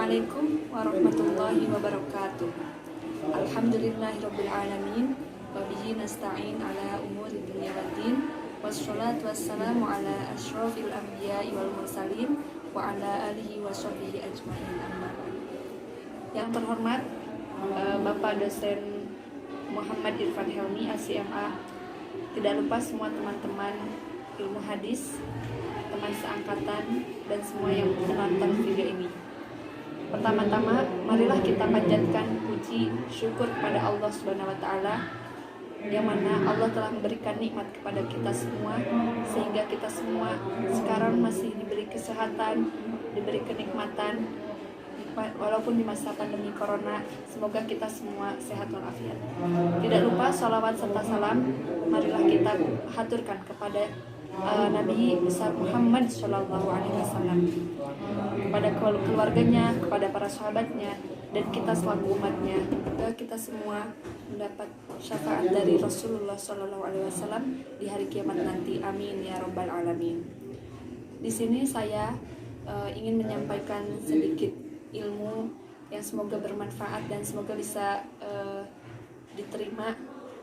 Assalamualaikum warahmatullahi wabarakatuh. Alhamdulillahirrabbilalamin. Wabihi nasta'in ala umuri dunya waddin. Wassalatu wassalamu ala asyrafil anbiya'i wal mursalin wa ala alihi wa sahbihi ajma'in, amma ba'du. Yang terhormat Bapak dosen Muhammad Irfan Helmi ACMA, tidak lupa semua teman-teman ilmu hadis, teman seangkatan, dan semua yang menonton video ini. Pertama-tama, marilah kita panjatkan puji syukur kepada Allah Subhanahu wa Ta'ala, yang mana Allah telah memberikan nikmat kepada kita semua, sehingga kita semua sekarang masih diberi kesehatan, diberi kenikmatan, walaupun di masa pandemi corona. Semoga kita semua sehat walafiat. Tidak lupa sholawat serta salam marilah kita haturkan kepada Nabi besar Muhammad Shallallahu Alaihi Wasallam, kepada keluarganya, kepada para sahabatnya, dan kita selaku umatnya. Semoga kita semua mendapat syafaat dari Rasulullah Shallallahu Alaihi Wasallam di hari kiamat nanti. Amin ya robbal alamin. Di sini saya ingin menyampaikan sedikit ilmu yang semoga bermanfaat dan semoga bisa diterima,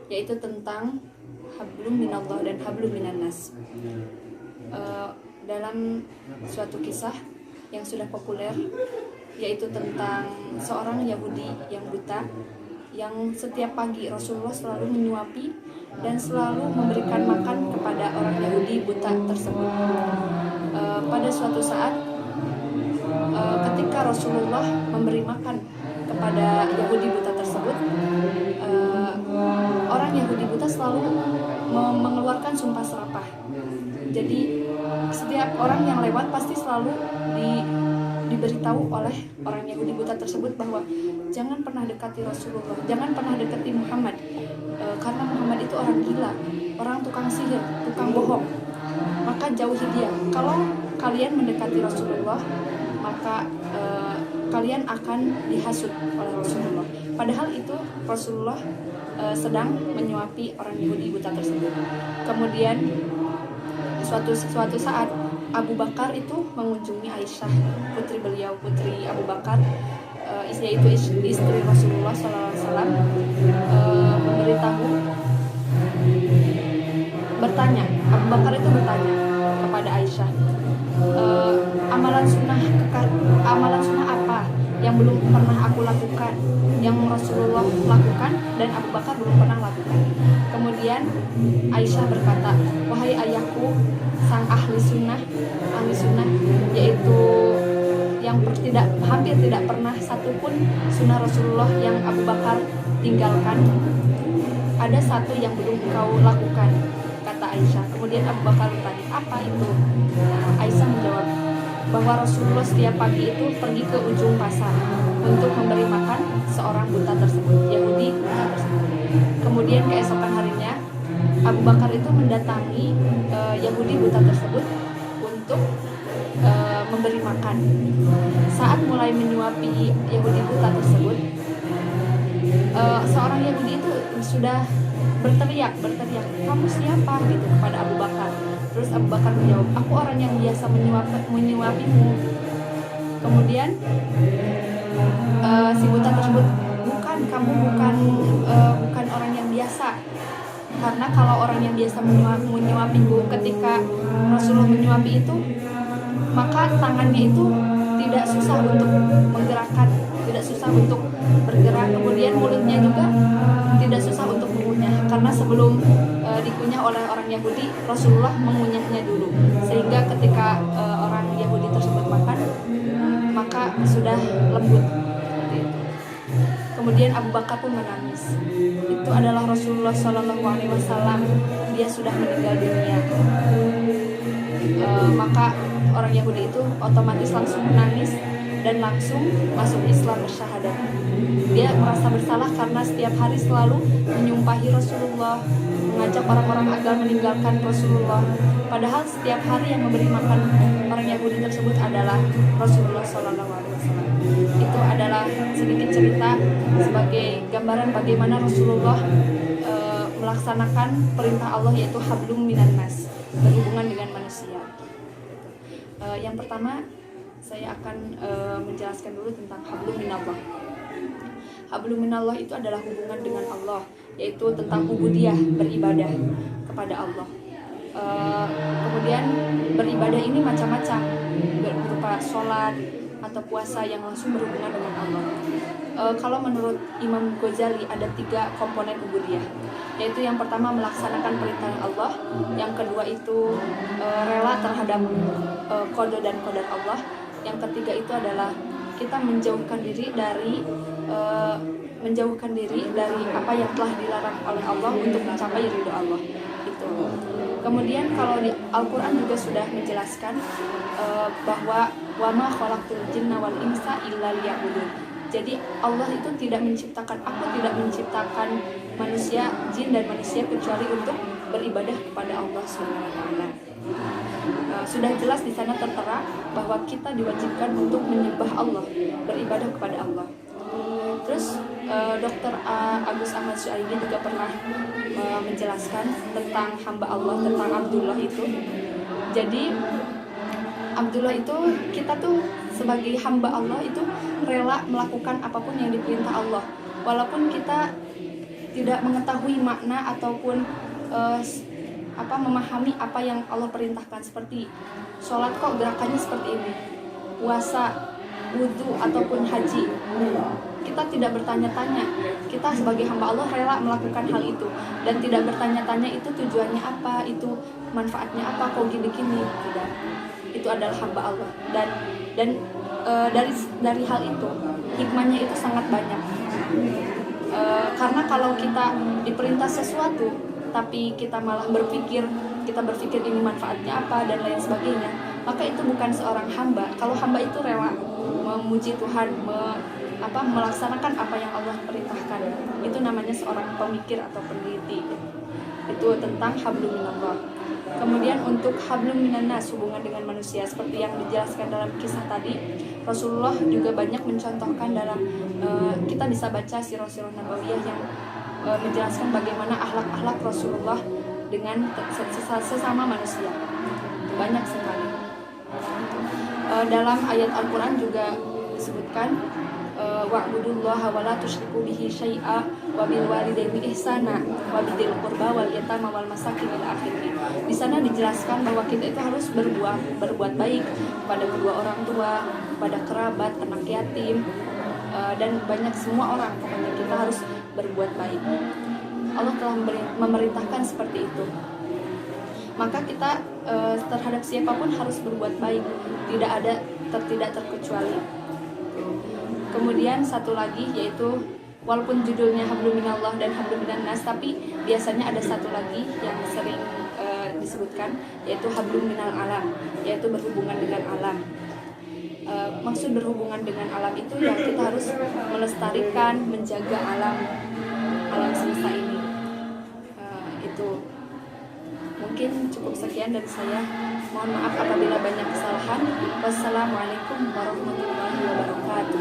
yaitu tentang hablum minallah dan hablum minannas. Dalam suatu kisah yang sudah populer, yaitu tentang seorang Yahudi yang buta, yang setiap pagi Rasulullah selalu menyuapi dan selalu memberikan makan kepada orang Yahudi buta tersebut. Pada suatu saat, ketika Rasulullah memberi makan kepada Yahudi buta tersebut, orang Yahudi buta selalu mengeluarkan sumpah serapah. Jadi setiap orang yang lewat pasti selalu diberitahu oleh orang Yahudi buta tersebut bahwa jangan pernah dekati Rasulullah, jangan pernah dekati Muhammad, karena Muhammad itu orang gila, orang tukang sihir, tukang bohong, maka jauhi dia. Kalau kalian mendekati Rasulullah, maka kalian akan dihasut oleh Rasulullah. Padahal itu Rasulullah sedang menyuapi orang Yahudi buta tersebut. Kemudian suatu saat Abu Bakar itu mengunjungi Aisyah, putri beliau, putri Abu Bakar, yaitu istri Rasulullah SAW, bertanya. Abu Bakar itu bertanya kepada Aisyah, amalan sunnah apa yang belum pernah aku lakukan, yang Rasulullah lakukan dan Abu Bakar belum pernah lakukan. Kemudian Aisyah berkata, wahai ayahku, sang ahli sunnah, yaitu yang hampir tidak pernah satupun sunnah Rasulullah yang Abu Bakar tinggalkan, ada satu yang belum engkau lakukan, kata Aisyah. Kemudian Abu Bakar bertanya, apa itu? Aisyah menjawab bahwa Rasulullah setiap pagi itu pergi ke ujung pasar untuk memberi makan seorang buta tersebut, Yahudi buta tersebut. Kemudian keesokan harinya Abu Bakar itu mendatangi Yahudi buta tersebut untuk memberi makan. Saat mulai menyuapi Yahudi buta tersebut, seorang Yahudi itu sudah berteriak, kamu siapa? Gitu kepada Abu Bakar. Terus Abu Bakar menjawab, aku orang yang biasa menyuapimu. Kemudian si buta tersebut, kamu bukan orang yang biasa. Karena kalau orang yang biasa menyuapiku, ketika Rasulullah menyuapi itu, maka tangannya itu tidak susah untuk menggerakkan, tidak susah untuk bergerak. Kemudian mulutnya juga tidak susah untuk mengunyah, karena sebelum dikunyah oleh orang Yahudi, Rasulullah mengunyahnya dulu, sehingga ketika orang Yahudi tersebut makan, maka sudah lembut. Kemudian Abu Bakar pun menangis. Itu adalah Rasulullah Shallallahu Alaihi Wasallam. Dia sudah meninggal dunia. Maka orang Yahudi itu otomatis langsung menangis dan langsung masuk Islam, bersyahadat. Dia merasa bersalah karena setiap hari selalu menyumpahi Rasulullah, mengajak orang-orang agar meninggalkan Rasulullah. Padahal setiap hari yang memberi makan orang Yahudi tersebut adalah Rasulullah Shallallahu Alaihi Wasallam. Itu adalah sedikit cerita sebagai gambaran bagaimana Rasulullah melaksanakan perintah Allah, yaitu hablum minannas, berhubungan dengan manusia. Yang pertama, saya akan menjelaskan dulu tentang hablum minallah. Hablum minallah itu adalah hubungan dengan Allah, yaitu tentang ubudiyah, beribadah kepada Allah. Kemudian beribadah ini macam-macam, berupa sholat atau puasa yang langsung berhubungan dengan Allah. Kalau menurut Imam Ghazali ada 3 komponen ubudiyah, yaitu yang pertama melaksanakan perintah Allah, yang kedua itu rela terhadap qada dan qadar Allah, yang ketiga itu adalah kita menjauhkan diri dari apa yang telah dilarang oleh Allah untuk mencapai ridho Allah. Itu. Kemudian kalau di Al-Quran juga sudah menjelaskan bahwa wama khalaqtul jinna wal insa illa liya'budun. Jadi Allah itu tidak menciptakan, aku tidak menciptakan manusia, jin dan manusia kecuali untuk beribadah kepada Allah SWT. Sudah jelas di sana tertera bahwa kita diwajibkan untuk menyembah Allah, beribadah kepada Allah. Terus Dr. Agus Ahmad Syaibi juga pernah menjelaskan tentang hamba Allah, tentang Abdullah itu. Jadi Abdullah itu, kita tuh sebagai hamba Allah itu rela melakukan apapun yang diperintah Allah, walaupun kita tidak mengetahui makna ataupun memahami apa yang Allah perintahkan, seperti sholat kok gerakannya seperti ini, puasa, wudhu ataupun haji. Kita tidak bertanya-tanya, kita sebagai hamba Allah rela melakukan hal itu dan tidak bertanya-tanya itu tujuannya apa, itu manfaatnya apa, kok gini-gini. Tidak, itu adalah hamba Allah dan dari hal itu hikmahnya itu sangat banyak. Karena kalau kita diperintah sesuatu tapi kita malah berpikir ini manfaatnya apa dan lain sebagainya, maka itu bukan seorang hamba. Kalau hamba itu rela memuji Tuhan, melaksanakan apa yang Allah perintahkan, itu namanya seorang pemikir atau peneliti. Itu tentang hablum minallah. Kemudian untuk hablum minannas, hubungan dengan manusia, seperti yang dijelaskan dalam kisah tadi, Rasulullah juga banyak mencontohkan dalam kita bisa baca sirah-sirah nabawiyah yang menjelaskan bagaimana akhlak-akhlak Rasulullah dengan sesama manusia. Banyak sekali. Dalam ayat Al-Quran juga disebutkan wa'budullaha wa la tusyriku bihi syai'a wa bil walidaini ihsana wa bidzil qurba wal yatama wal masakin ila akhirih. Di sana dijelaskan bahwa kita itu harus berbuat baik kepada kedua orang tua, kepada kerabat, anak yatim, dan banyak semua orang. Pokoknya kita harus berbuat baik. Allah telah memerintahkan seperti itu. Maka kita terhadap siapapun harus berbuat baik, tidak terkecuali. Kemudian satu lagi, yaitu walaupun judulnya hablum minallah dan hablum minannas, tapi biasanya ada satu lagi yang sering disebutkan, yaitu hablum minal alam, yaitu berhubungan dengan alam. Maksud berhubungan dengan alam itu yang kita harus melestarikan, menjaga alam semesta ini. Itu mungkin cukup sekian dari saya. Mohon maaf apabila banyak kesalahan. Wassalamualaikum warahmatullahi wabarakatuh.